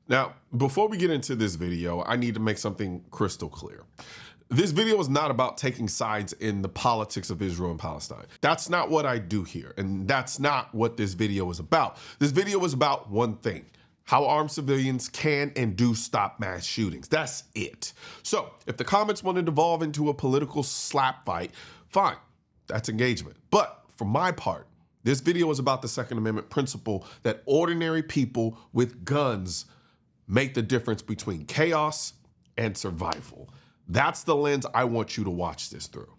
Now, before we get into this video, I need to make something crystal clear. This video is not about taking sides in the politics of Israel and Palestine. That's not what I do here, and that's not what this video is about. This video is about one thing: how armed civilians can and do stop mass shootings. That's it. So if the comments want to devolve into a political slap fight, fine, that's engagement. But for my part, this video is about the Second Amendment principle that ordinary people with guns make the difference between chaos and survival. That's the lens I want you to watch this through.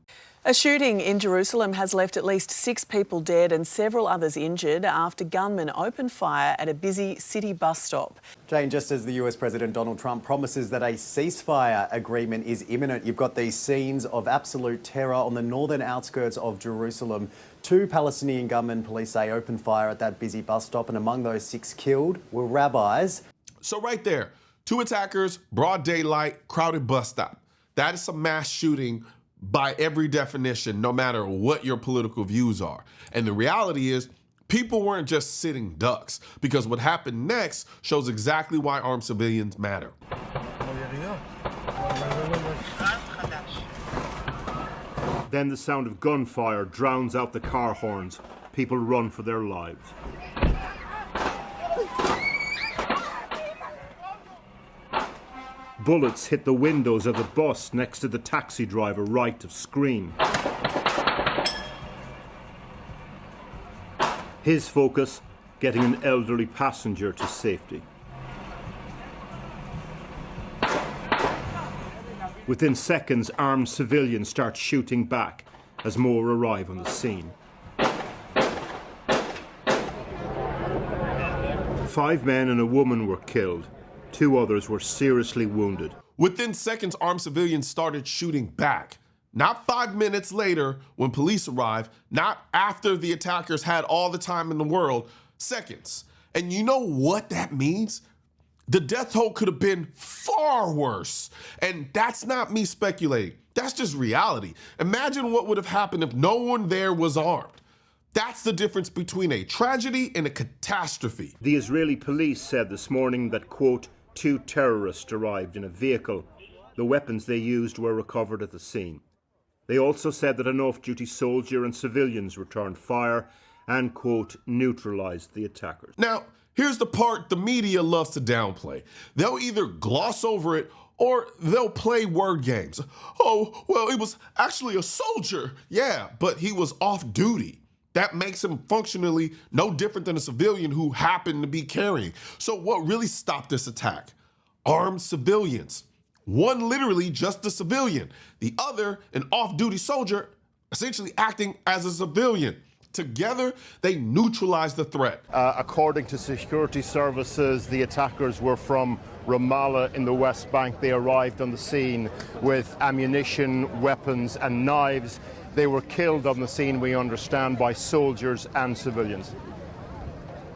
A shooting in Jerusalem has left at least 6 people dead and several others injured after gunmen opened fire at a busy city bus stop. Jane, just as the US President Donald Trump promises that a ceasefire agreement is imminent, you've got these scenes of absolute terror on the northern outskirts of Jerusalem. 2 Palestinian gunmen, police say, opened fire at that busy bus stop, and among those 6 killed were rabbis. So right there, 2 attackers, broad daylight, crowded bus stop. That is a mass shooting by every definition, no matter what your political views are. And the reality is, people weren't just sitting ducks, because what happened next shows exactly why armed civilians matter. Then the sound of gunfire drowns out the car horns. People run for their lives. Bullets hit the windows of the bus next to the taxi driver right of screen. His focus, getting an elderly passenger to safety. Within seconds, armed civilians start shooting back as more arrive on the scene. 5 men and a woman were killed. 2 others were seriously wounded. Within seconds, armed civilians started shooting back. Not 5 minutes later when police arrived, not after the attackers had all the time in the world, seconds. And you know what that means? The death toll could have been far worse. And that's not me speculating. That's just reality. Imagine what would have happened if no one there was armed. That's the difference between a tragedy and a catastrophe. The Israeli police said this morning that, quote, 2 terrorists arrived in a vehicle. The weapons they used were recovered at the scene. They also said that an off-duty soldier and civilians returned fire and, quote, neutralized the attackers. Now, here's the part the media loves to downplay. They'll either gloss over it or they'll play word games. Oh, well, it was actually a soldier. Yeah, but he was off duty. That makes him functionally no different than a civilian who happened to be carrying. So what really stopped this attack? Armed civilians. One literally just a civilian. The other, an off-duty soldier, essentially acting as a civilian. Together, they neutralized the threat. According to security services, the attackers were from Ramallah in the West Bank. They arrived on the scene with ammunition, weapons, and knives. They were killed on the scene, we understand, by soldiers and civilians.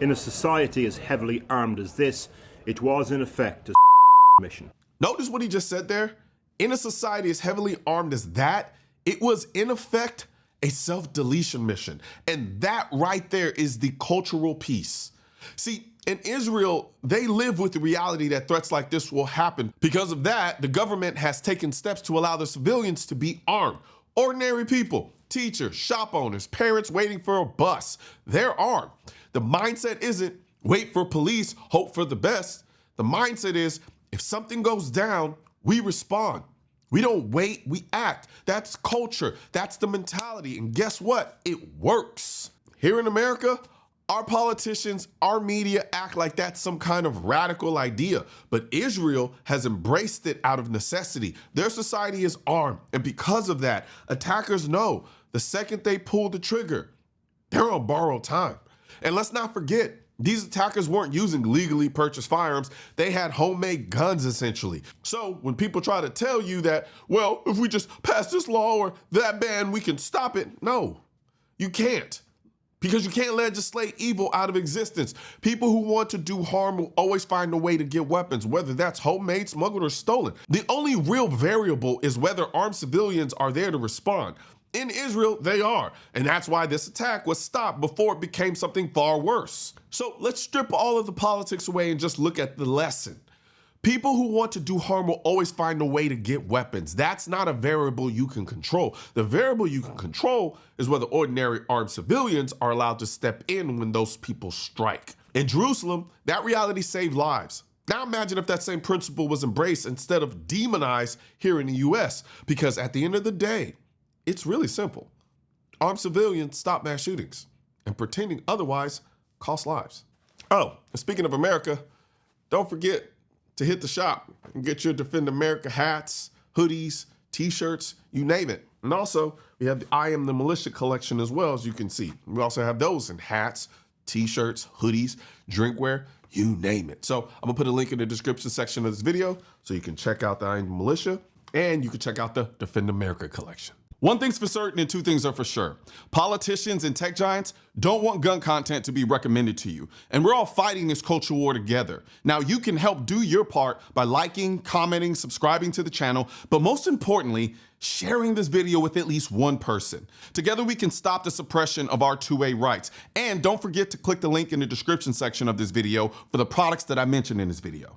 In a society as heavily armed as this, it was in effect a mission. Notice what he just said there. In a society as heavily armed as that, it was in effect a self-deletion mission. And that right there is the cultural piece. See, in Israel, they live with the reality that threats like this will happen. Because of that, the government has taken steps to allow the civilians to be armed. Ordinary people, teachers, shop owners, parents waiting for a bus, they're armed. The mindset isn't wait for police, hope for the best. The mindset is if something goes down, we respond. We don't wait, we act. That's culture, that's the mentality. And guess what? It works. Here in America, our politicians, our media act like that's some kind of radical idea, but Israel has embraced it out of necessity. Their society is armed, and because of that, attackers know the second they pull the trigger, they're on borrowed time. And let's not forget, these attackers weren't using legally purchased firearms. They had homemade guns, essentially. So when people try to tell you that, well, if we just pass this law or that ban, we can stop it. No, you can't. Because you can't legislate evil out of existence. People who want to do harm will always find a way to get weapons, whether that's homemade, smuggled, or stolen. The only real variable is whether armed civilians are there to respond. In Israel, they are. And that's why this attack was stopped before it became something far worse. So let's strip all of the politics away and just look at the lesson. People who want to do harm will always find a way to get weapons. That's not a variable you can control. The variable you can control is whether ordinary armed civilians are allowed to step in when those people strike. In Jerusalem, that reality saved lives. Now imagine if that same principle was embraced instead of demonized here in the US, because at the end of the day, it's really simple. Armed civilians stop mass shootings, and pretending otherwise costs lives. Oh, and speaking of America, don't forget to hit the shop and get your Defend America hats, hoodies, t-shirts, you name it. And also, we have the I Am the Militia collection as well, as you can see. We also have those in hats, t-shirts, hoodies, drinkware, you name it. So I'm gonna put a link in the description section of this video so you can check out the I Am the Militia and you can check out the Defend America collection. One thing's for certain and two things are for sure. Politicians and tech giants don't want gun content to be recommended to you. And we're all fighting this culture war together. Now you can help do your part by liking, commenting, subscribing to the channel, but most importantly, sharing this video with at least one person. Together we can stop the suppression of our 2A rights. And don't forget to click the link in the description section of this video for the products that I mentioned in this video.